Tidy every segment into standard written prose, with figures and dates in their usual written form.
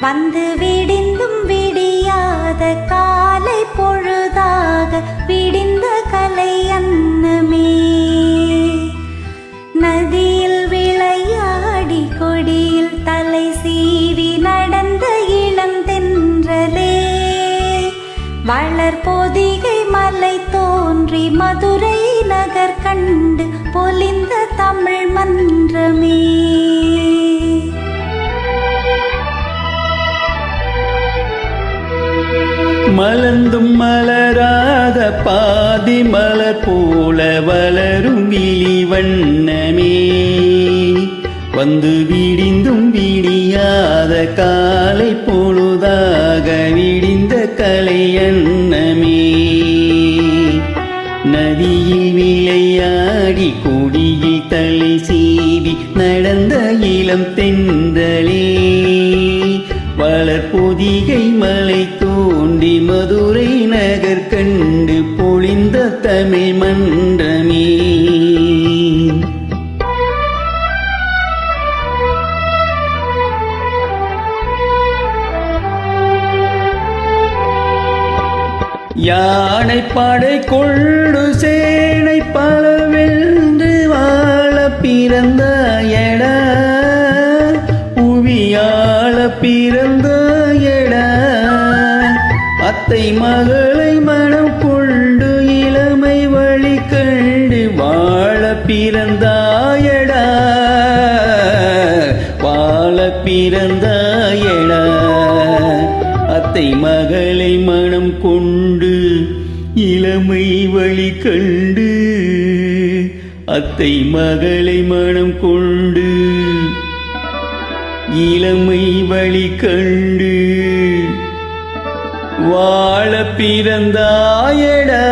வந்து விடிந்தும் விடியாத காலை பொழுதாக விடிந்த கலை அன்னமே. நதியில் விளையாடி கொடியில் தலை சீவி நடந்த இளம் தென்றலே. வளர் பொதிகை மலை தோன்றி மதுரை நகர் கண்டு பொலிந்த தமிழ் மன்றமே. மலர்ந்தும் மலராத பாதி மலர் போல வளரும் விழி வண்ணமே. வந்து விடிந்தும் விடியாத காலை பொழுதாக விடிந்த கலை அன்னமே. நதியில் விளையாடி கொடியில் தலை சீவி நடந்த இளம் தென்றலே. வளர் பொதிகை மலை தோண்டி மதுரை நகர் கண்டு பொழிந்த தமிழ் மன்றமே. யானை படை கொண்டு சேனை பலவென்று வாழ பிறந்த எட புவியாள பிறந்த எட. அத்தை மகளை மனம் கொண்டு இளமை வழி கண்டு வாழ பிறந்தாயடா. வாழ பிறந்தாயடா. அத்தை மகளை மனம் கொண்டு இளமை வழி கண்டு. அத்தை மகளை மனம் கொண்டு இளமை வழி கண்டு வாழ பிறந்தாயடா.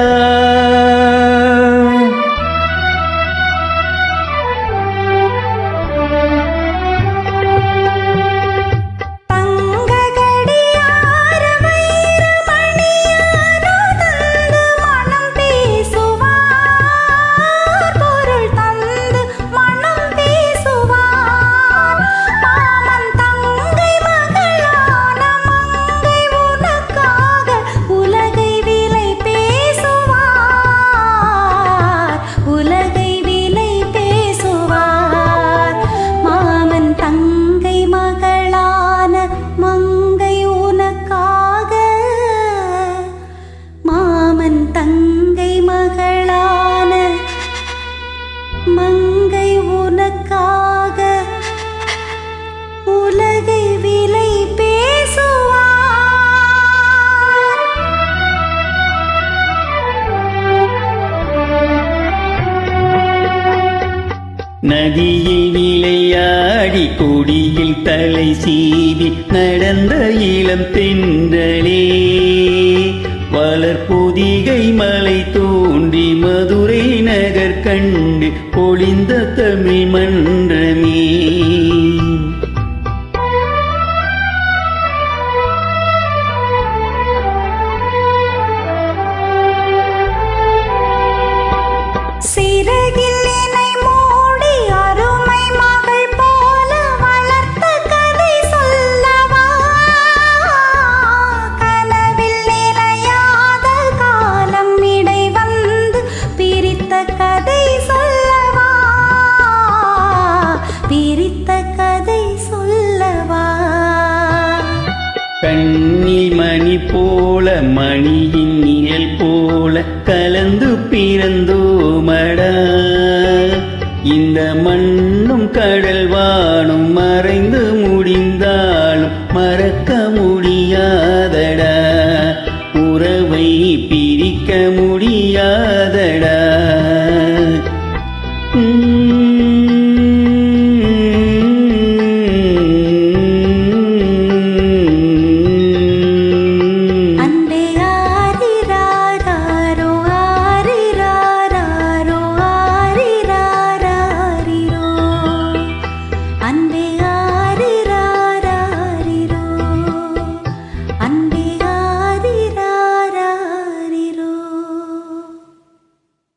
தங்கை மகளான மங்கை உனக்காக உலகை விலை பேசுவார். நதியில் விளையாடி கொடியில் தலை சீவி நடந்த இளம் தென்றலே. வளர் பொதிகை மலை தோன்றி மதுரை நகர் கண்டு பொழிந்த தமிழ் மன்றமே. கண்ணில் மணி போல மணியின் நிழல் போல கலந்து பிறந்தோமடா. இந்த மண்ணும் கடல் வானும்